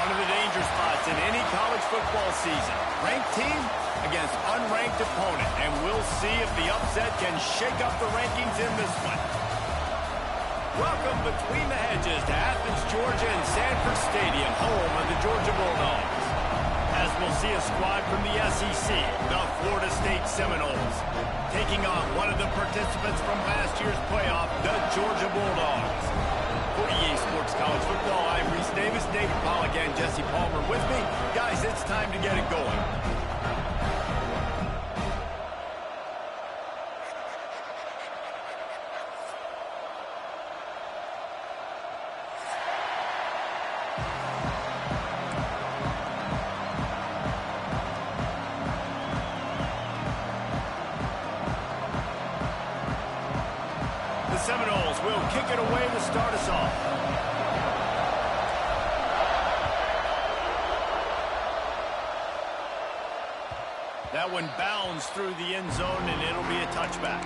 One of the danger spots in any college football season. Ranked team against unranked opponent. And we'll see if the upset can shake up the rankings in this one. Welcome between the hedges to Athens, Georgia and Sanford Stadium, home of the Georgia Bulldogs. As we'll see a squad from the SEC, the Florida State Seminoles, taking on one of the participants from last year's playoff, the Georgia Bulldogs. For EA Sports College Football, I'm Reese Davis, David Pollack, and Jesse Palmer with me. Guys, it's time to get it going. The Seminoles will kick it away to start us off. That one bounds through the end zone, and it'll be a touchback.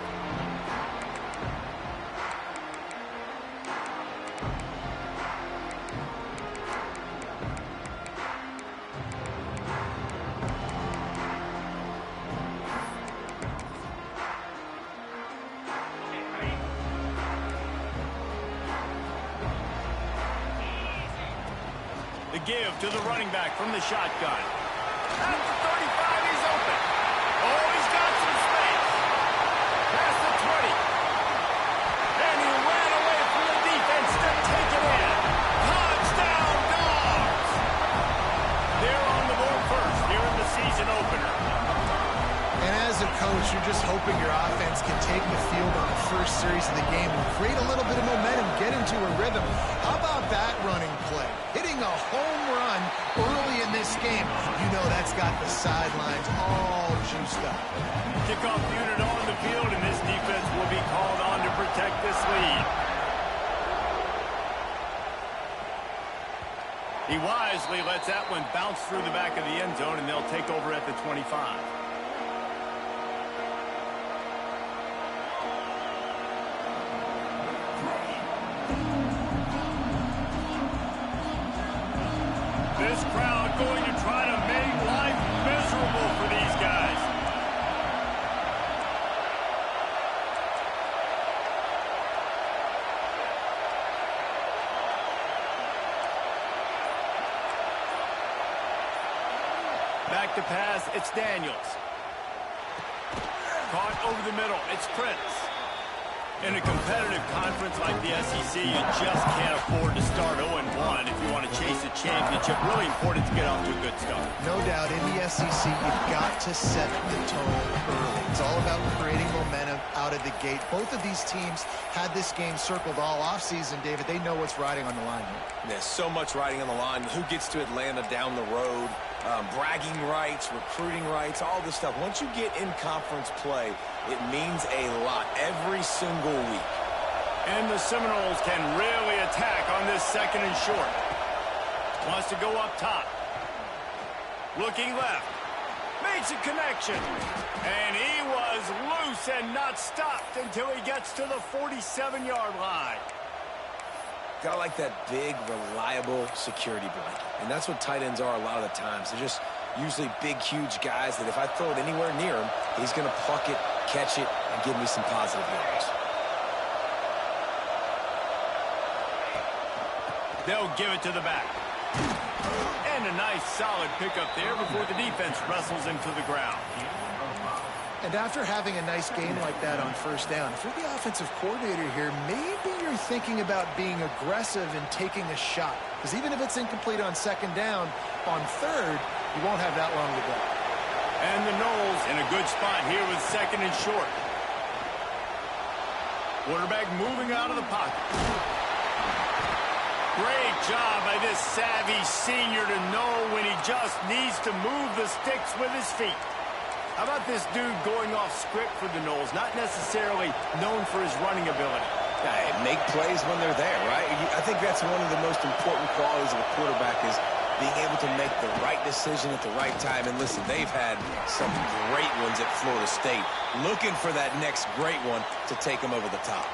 The give to the running back from the shotgun. At the 35, he's open. Oh, he's got some space. Past the 20. And he ran away from the defense to take it in. Touchdown, Dogs! They're on the board first here in the season opener. And as a coach, you're just hoping your offense can take the field on the first series of the game and create a little bit of momentum, get into a rhythm. How about that running play? Hitting a home run early in this game. You know that's got the sidelines all juiced up. Kickoff unit on the field, and this defense will be called on to protect this lead. He wisely lets that one bounce through the back of the end zone, and they'll take over at the 25. This crowd going to try to make life miserable for these guys. Back to pass, it's Daniels. Caught over the middle, it's Prince. In a competitive conference like the SEC, you just can't afford to start 0-1 if you want to chase a championship. Really important to get off to a good start. No doubt, in the SEC, you've got to set the tone early. It's all about creating momentum out of the gate. Both of these teams had this game circled all offseason, David. They know what's riding on the line here. There's so much riding on the line. Who gets to Atlanta down the road? Bragging rights, recruiting rights, all this stuff. Once you get in conference play, it means a lot every single week. And the Seminoles can really attack on this second and short. Wants to go up top. Looking left. Makes a connection. And he was loose and not stopped until he gets to the 47-yard line. Gotta like that big, reliable security blanket. And that's what tight ends are a lot of the times. They're just usually big, huge guys that if I throw it anywhere near him, he's going to pluck it, catch it, and give me some positive yards. They'll give it to the back. And a nice, solid pickup there before the defense wrestles him to the ground. And after having a nice game like that on first down, if you're the offensive coordinator here, maybe you're thinking about being aggressive and taking a shot. Because even if it's incomplete on second down, on third, you won't have that long to go. And the Noles in a good spot here with second and short. Quarterback moving out of the pocket. Great job by this savvy senior to know when he just needs to move the sticks with his feet. How about this dude going off script for the Noles? Not necessarily known for his running ability. Hey, make plays when they're there, right? I think that's one of the most important qualities of a quarterback is being able to make the right decision at the right time. And listen, they've had some great ones at Florida State. Looking for that next great one to take them over the top.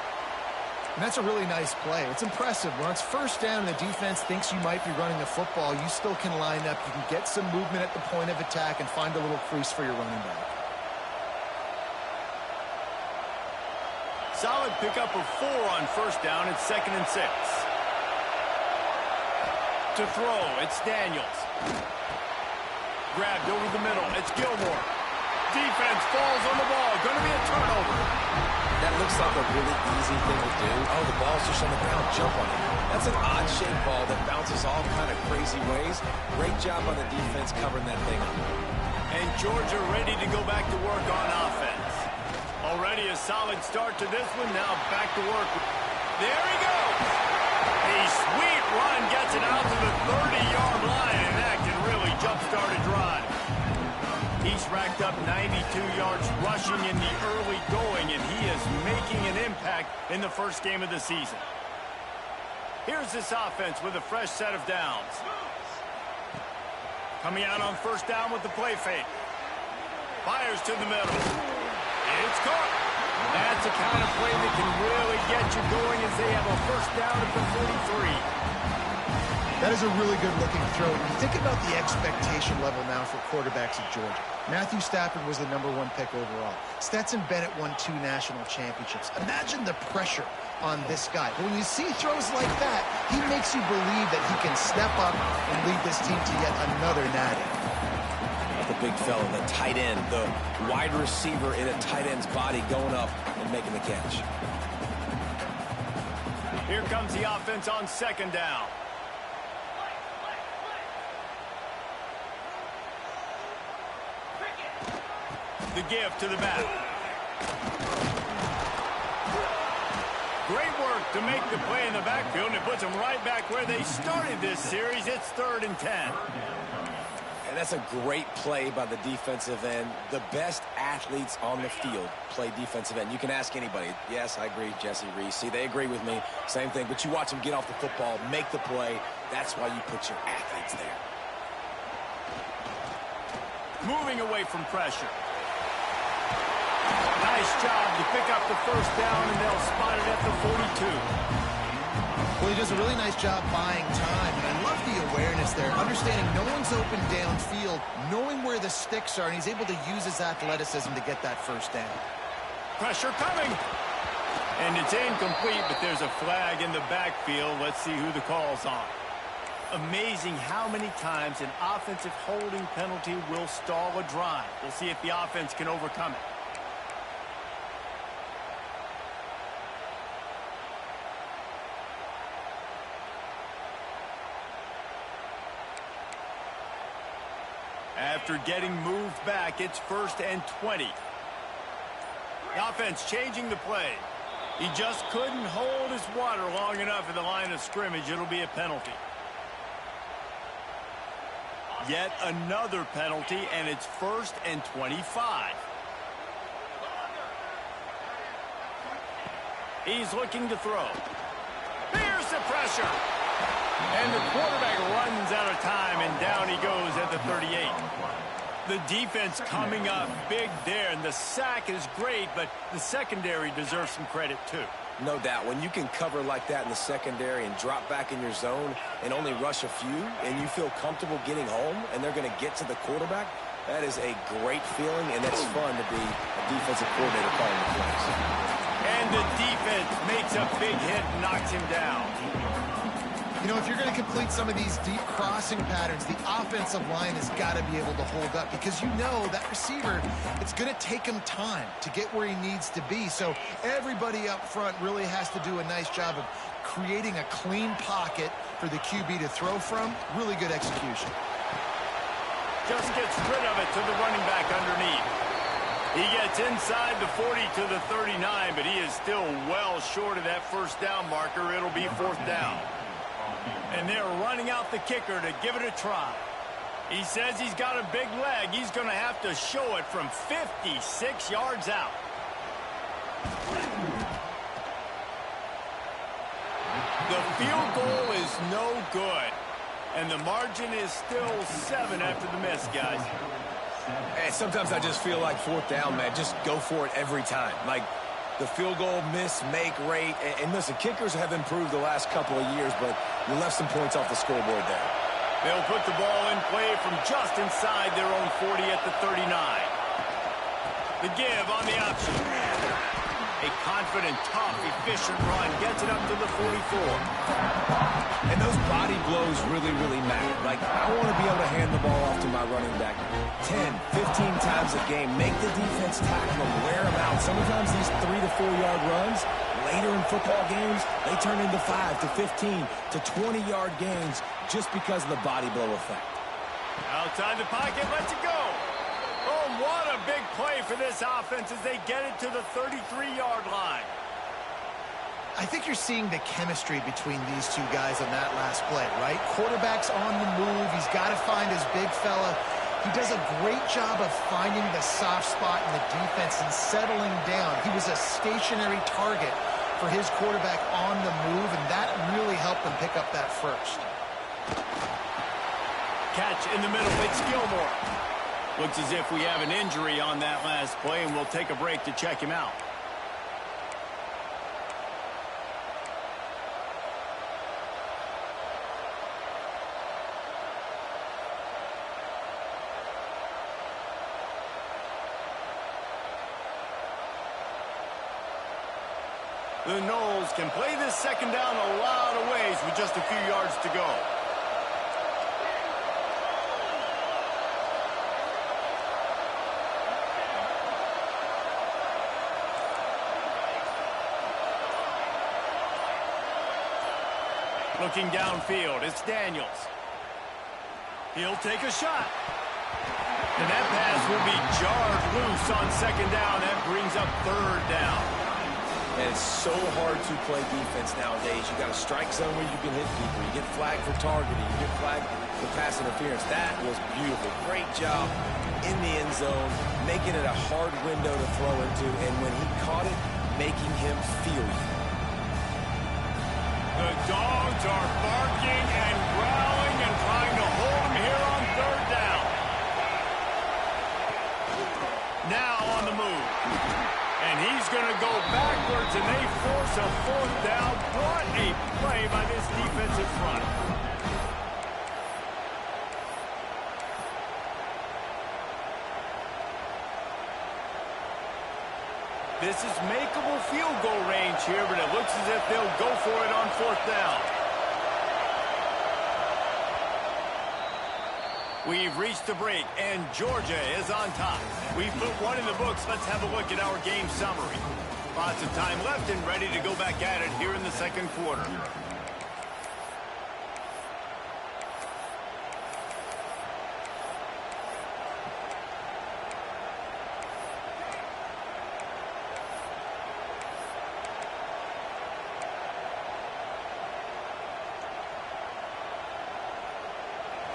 And that's a really nice play. It's impressive. When it's first down and the defense thinks you might be running the football, you still can line up. You can get some movement at the point of attack and find a little crease for your running back. Solid pickup of 4 on first down. It's 2nd and 6. To throw, it's Daniels. Grabbed over the middle. It's Gilmore. Defense falls on the ball. Going to be a turnover. That looks like a really easy thing to do. Oh, the ball's just on the ground. Jump on it. That's an odd-shaped ball that bounces all kind of crazy ways. Great job on the defense covering that thing up. And Georgia ready to go back to work on offense. Already a solid start to this one. Now back to work. There he goes. A sweet run gets it out to the 30-yard line, and that can really jumpstart a drive. He's racked up 92 yards rushing in the early going, and he is making an impact in the first game of the season. Here's this offense with a fresh set of downs. Coming out on first down with the play fake. Fires to the middle. It's caught. That's the kind of play that can really get you going as they have a first down at the 43. That is a really good-looking throw. When you think about the expectation level now for quarterbacks at Georgia, Matthew Stafford was the #1 pick overall. Stetson Bennett won 2 national championships. Imagine the pressure on this guy. But when you see throws like that, he makes you believe that he can step up and lead this team to yet another natty. The big fella, the tight end, the wide receiver in a tight end's body going up and making the catch. Here comes the offense on second down. The give to the back. Great work to make the play in the backfield, and it puts them right back where they started this series. It's 3rd and 10. And that's a great play by the defensive end. The best athletes on the field play defensive end. You can ask anybody. Yes, I agree, Jesse Reese. See, they agree with me. Same thing. But you watch them get off the football, make the play. That's why you put your athletes there. Moving away from pressure. Nice job to pick up the first down, and they'll spot it at the 42. Well, he does a really nice job buying time, and I love the awareness there, understanding no one's open downfield, knowing where the sticks are, and he's able to use his athleticism to get that first down. Pressure coming. And it's incomplete, but there's a flag in the backfield. Let's see who the call's on. Amazing how many times an offensive holding penalty will stall a drive. We'll see if the offense can overcome it. After getting moved back, it's 1st and 20. The offense changing the play. He just couldn't hold his water long enough at the line of scrimmage. It'll be a penalty. Yet another penalty, and it's 1st and 25. He's looking to throw. Here's the pressure. And the quarterback runs out of time, and down he goes at the 38. The defense coming up big there, and the sack is great, but the secondary deserves some credit too. No doubt. When you can cover like that in the secondary and drop back in your zone and only rush a few, and you feel comfortable getting home, and they're going to get to the quarterback, that is a great feeling, and it's fun to be a defensive coordinator calling the plays. And the defense makes a big hit and knocks him down. You know, if you're going to complete some of these deep crossing patterns, the offensive line has got to be able to hold up, because you know that receiver, it's going to take him time to get where he needs to be. So everybody up front really has to do a nice job of creating a clean pocket for the QB to throw from. Really good execution. Just gets rid of it to the running back underneath. He gets inside the 40 to the 39, but he is still well short of that first down marker. It'll be 4th down. And they're running out the kicker to give it a try. He says he's got a big leg. He's going to have to show it from 56 yards out. The field goal is no good. And the margin is still 7 after the miss, guys. Hey, sometimes I just feel like 4th down, man. Just go for it every time. Like, the field goal miss-make rate. And listen, kickers have improved the last couple of years, but you left some points off the scoreboard there. They'll put the ball in play from just inside their own 40 at the 39. The give on the option. A confident, tough, efficient run gets it up to the 44. And those body blows really, really matter. Like, I want to be able to hand the ball off to my running back 10, 15 times a game. Make the defense tackle them, wear them out. Sometimes these 3 to 4 yard runs, later in football games, they turn into 5 to 15 to 20 yard gains just because of the body blow effect. Outside the pocket, lets it go. Oh, what a big play for this offense as they get it to the 33-yard line. I think you're seeing the chemistry between these two guys on that last play, right? Quarterback's on the move. He's got to find his big fella. He does a great job of finding the soft spot in the defense and settling down. He was a stationary target for his quarterback on the move, and that really helped them pick up that first. Catch in the middle. It's Gilmore. Looks as if we have an injury on that last play, and we'll take a break to check him out. The Noles can play this second down a lot of ways with just a few yards to go. Looking downfield, it's Daniels. He'll take a shot. And that pass will be jarred loose on second down. That brings up third down. And it's so hard to play defense nowadays. You got a strike zone where you can hit people. You get flagged for targeting. You get flagged for pass interference. That was beautiful. Great job in the end zone, making it a hard window to throw into. And when he caught it, making him feel it. The dogs are barking and growling and trying to hold him here on third down. Now on the move. And he's going to go backwards, and they force a fourth down. What a play by this defensive front. This is makeable field goal range here, but it looks as if they'll go for it on fourth down. We've reached the break, and Georgia is on top. We've put one in the books. Let's have a look at our game summary. Lots of time left and ready to go back at it here in the second quarter.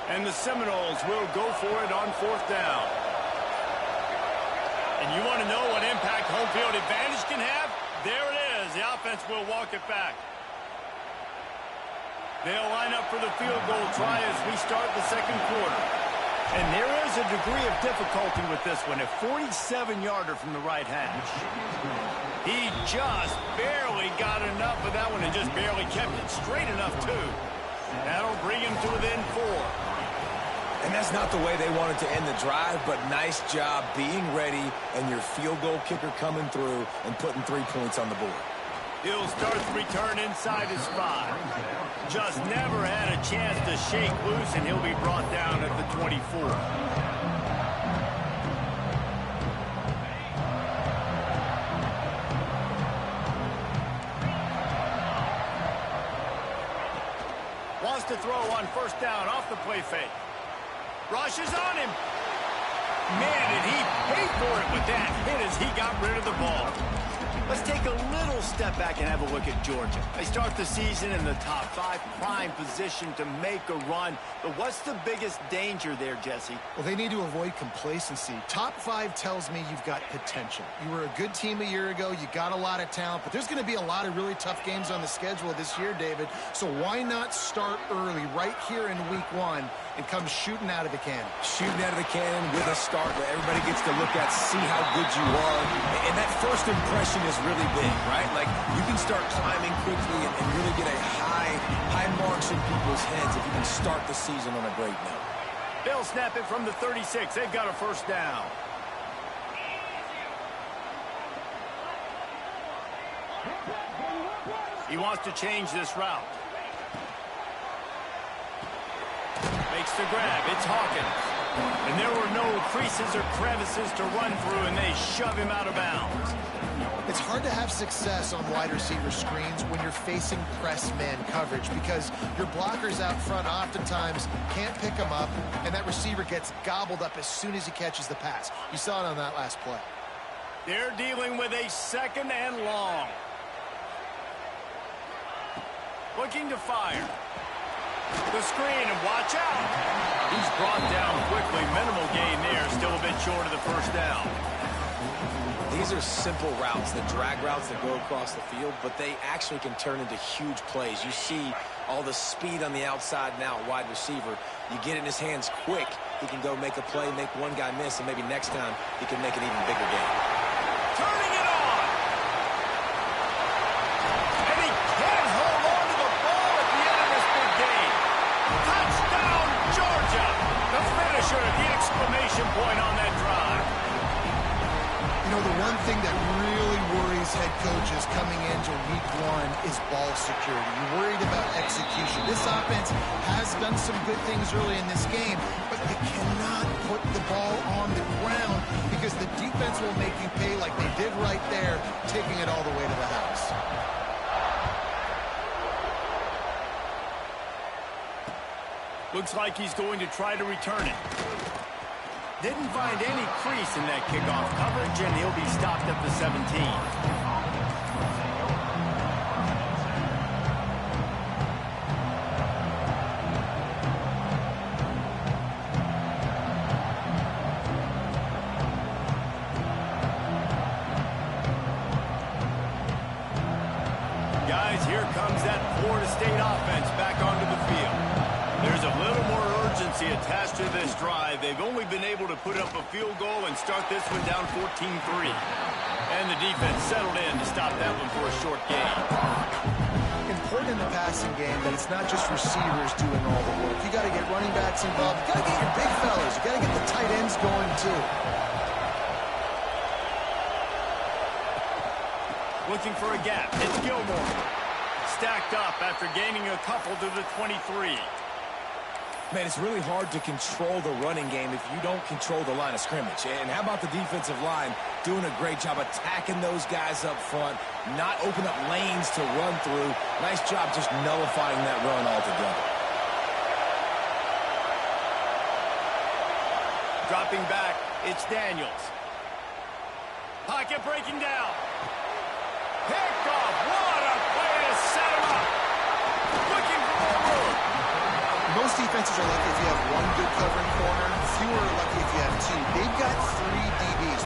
And the Seminoles will go for it on fourth down. And you want to know what impact home field advantage can have? There it is. The offense will walk it back. They'll line up for the field goal try as we start the second quarter. And there is a degree of difficulty with this one. A 47-yarder from the right hash. He just barely got enough of that one and just barely kept it straight enough, too. That'll bring him to within 4. And that's not the way they wanted to end the drive, but nice job being ready and your field goal kicker coming through and putting 3 points on the board. He'll start the return inside his 5. Just never had a chance to shake loose, and he'll be brought down at the 24. Wants to throw on first down off the play fake. Rushes on him. Man, did he pay for it with that hit as he got rid of the ball. Let's take a little step back and have a look at Georgia. They start the season in the top 5, prime position to make a run. But what's the biggest danger there, Jesse? Well, they need to avoid complacency. Top 5 tells me you've got potential. You were a good team a year ago. You got a lot of talent. But there's going to be a lot of really tough games on the schedule this year, David. So why not start early right here in week 1 and comes shooting out of the cannon. Shooting out of the cannon with a start where everybody gets to look at, see how good you are. And that first impression is really big, right? Like, you can start climbing quickly and really get a high marks in people's heads if you can start the season on a great note. They'll snap it from the 36. They've got a first down. He wants to change this route. Makes the grab. It's Hawkins. And there were no creases or crevices to run through, and they shove him out of bounds. It's hard to have success on wide receiver screens when you're facing press man coverage because your blockers out front oftentimes can't pick them up, and that receiver gets gobbled up as soon as he catches the pass. You saw it on that last play. They're dealing with a second and long. Looking to fire. The screen, and watch out. He's brought down quickly. Minimal gain there. Still a bit short of the first down. These are simple routes, the drag routes that go across the field, but they actually can turn into huge plays. You see all the speed on the outside now, wide receiver. You get it in his hands quick. He can go make a play, make one guy miss, and maybe next time he can make an even bigger gain. Turning it on. And he can't hold on to the ball at the end of this big game. Touchdown, Georgia. The finisher, the exclamation point on that drive. You know, the one thing that really worries head coaches coming into week one is ball security. You're worried about execution. This offense has done some good things early in this game, but you cannot put the ball on the ground because the defense will make you pay like they did right there, taking it all the way to the house. Looks like he's going to try to return it. Didn't find any crease in that kickoff coverage, and he'll be stopped at the 17. Guys, here comes that Florida State offense back onto the field. There's a little more urgency attached to this drive. They've only been able to put up a field goal and start this one down 14-3. And the defense settled in to stop that one for a short gain. Important in the passing game that it's not just receivers doing all the work. You got to get running backs involved. You got to get your big fellas. You got to get the tight ends going too. Looking for a gap. It's Gilmore. Stacked up after gaining a couple to the 23. Man, it's really hard to control the running game if you don't control the line of scrimmage. And how about the defensive line doing a great job attacking those guys up front, not open up lanes to run through. Nice job just nullifying that run altogether. Dropping back, it's Daniels. Pocket breaking down. Picked off. What a play to set him up. Looking for more room. Most defenses are lucky if you have one good covering corner. Fewer are lucky if you have two. They've got 3 DBs.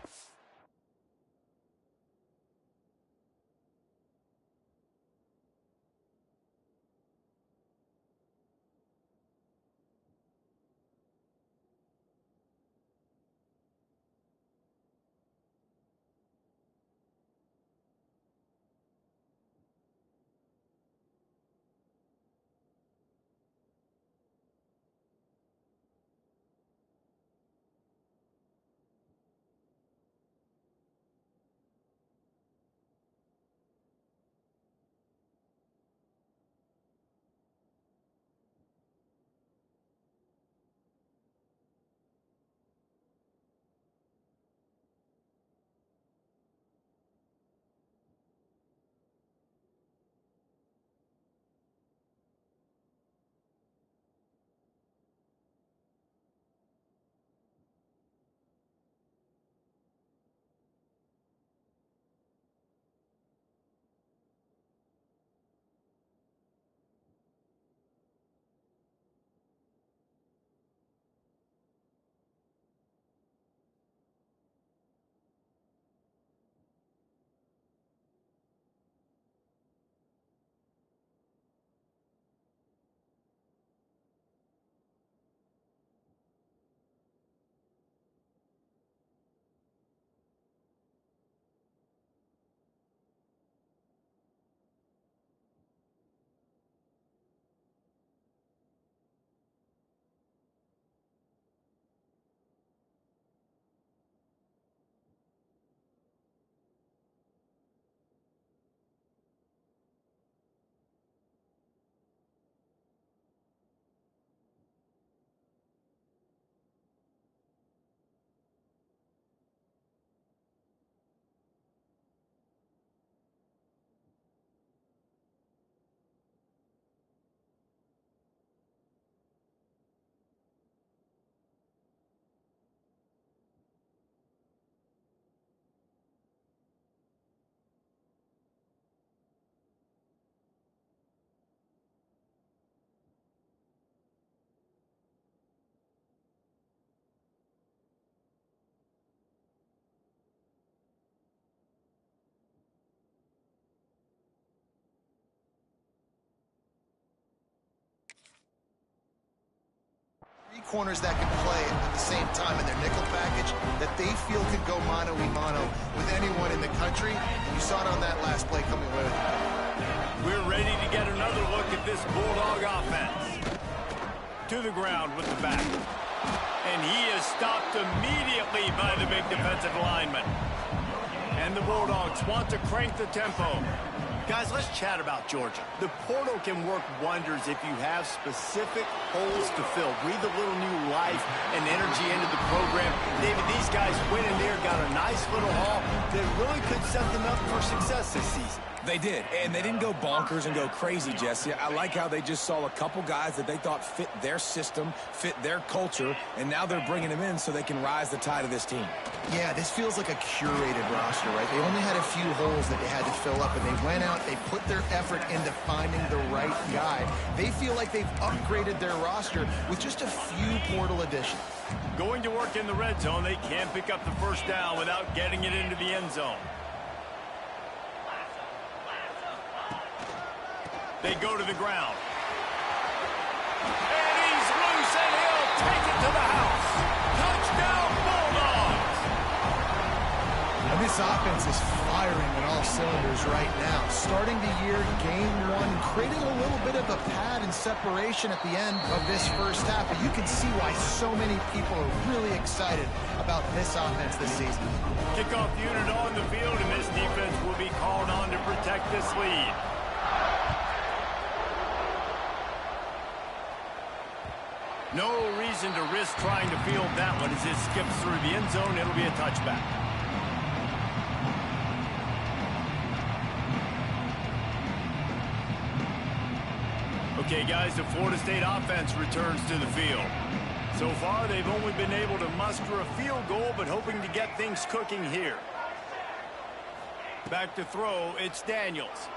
corners that can play at the same time in their nickel package that they feel could go mano-a-mano with anyone in the country. You saw it on that last play coming away with it. We're ready to get another look at this Bulldog offense. To the ground with the back. And he is stopped immediately by the big defensive lineman. And the Bulldogs want to crank the tempo. Guys, let's chat about Georgia. The portal can work wonders if you have specific holes to fill. Breathe a little new life and energy into the program. David, these guys went in there, got a nice little haul that really could set them up for success this season. They did, and they didn't go bonkers and go crazy, Jesse. I like how they just saw a couple guys that they thought fit their system, fit their culture, and now they're bringing them in so they can rise the tide of this team. Yeah, this feels like a curated roster, right? They only had a few holes that they had to fill up, and they went out, they put their effort into finding the right guy. They feel like they've upgraded their roster with just a few portal additions. Going to work in the red zone, they can't pick up the first down without getting it into the end zone. They go to the ground. And he's loose, and he'll take it to the house. Touchdown, Bulldogs! And this offense is firing on all cylinders right now. Starting the year, game one, creating a little bit of a pad and separation at the end of this first half. But you can see why so many people are really excited about this offense this season. Kickoff unit on the field, and this defense will be called on to protect this lead. No reason to risk trying to field that one as it skips through the end zone. It'll be a touchback. Okay, guys, the Florida State offense returns to the field. So far, they've only been able to muster a field goal, but hoping to get things cooking here. Back to throw, it's Daniels.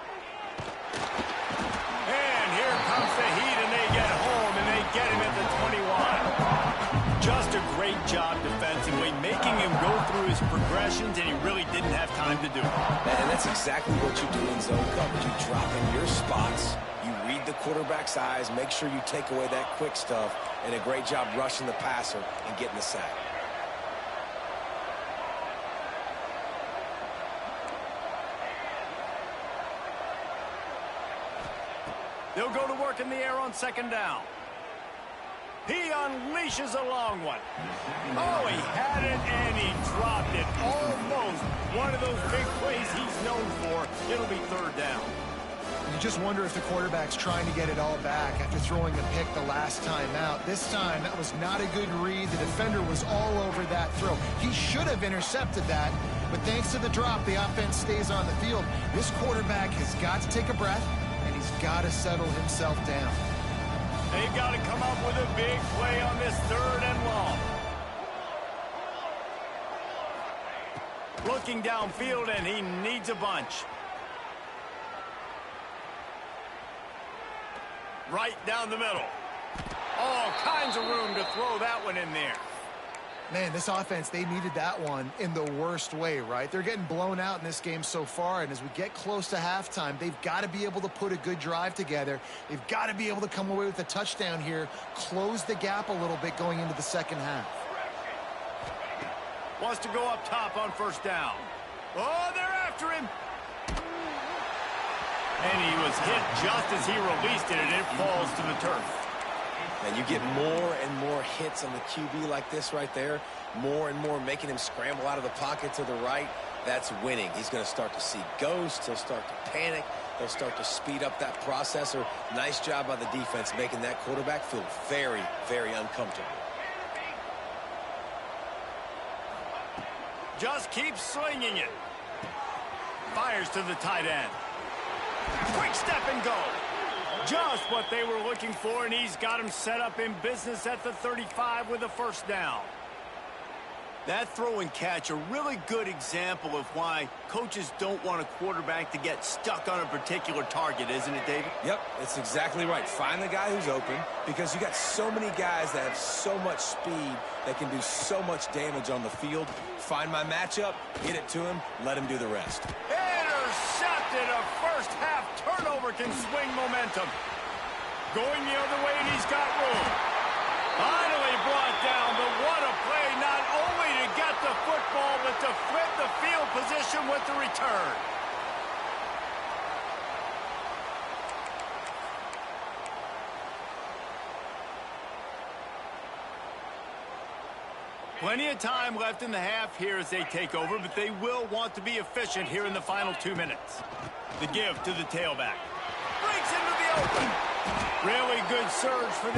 And here comes the heat, and they get home, and they get him at the 21. Just a great job defensively, making him go through his progressions, and he really didn't have time to do it. And that's exactly what you do in zone coverage. You drop in your spots, you read the quarterback's eyes, make sure you take away that quick stuff, and a great job rushing the passer and getting the sack. They'll go to work in the air on second down. He unleashes a long one. Oh, he had it, and he dropped it. Almost one of those big plays he's known for. It'll be third down. You just wonder if the quarterback's trying to get it all back after throwing the pick the last time out. This time, that was not a good read. The defender was all over that throw. He should have intercepted that, but thanks to the drop, the offense stays on the field. This quarterback has got to take a breath, and he's got to settle himself down. They've got to come up with a big play on this third and long. Looking downfield, and he needs a bunch. Right down the middle. All kinds of room to throw that one in there. Man, this offense, they needed that one in the worst way, right? They're getting blown out in this game so far, and as we get close to halftime, they've got to be able to put a good drive together. They've got to be able to come away with a touchdown here, close the gap a little bit going into the second half. Wants to go up top on first down. Oh, they're after him. And he was hit just as he released it, and it falls to the turf. And you get more and more hits on the QB like this right there, more and more making him scramble out of the pocket to the right. That's winning. He's going to start to see ghosts. He'll start to panic. He'll start to speed up that processor. Nice job by the defense making that quarterback feel very, very uncomfortable. Just keeps slinging it. Fires to the tight end. Quick step and go. Just what they were looking for, and he's got him set up in business at the 35 with a first down. That throw and catch, a really good example of why coaches don't want a quarterback to get stuck on a particular target, isn't it, David? Yep, it's exactly right. Find the guy who's open, because you got so many guys that have so much speed that can do so much damage on the field. Find my matchup, hit it to him, let him do the rest. Intercepted. A first half turnover can swing momentum. Going the other way, and he's got room. Finally brought down, but what a play, not only to get the football, but to flip the field position with the return. Plenty of time left in the half here as they take over, but they will want to be efficient here in the final 2 minutes. The give to the tailback. Breaks into the open. Really good surge for this.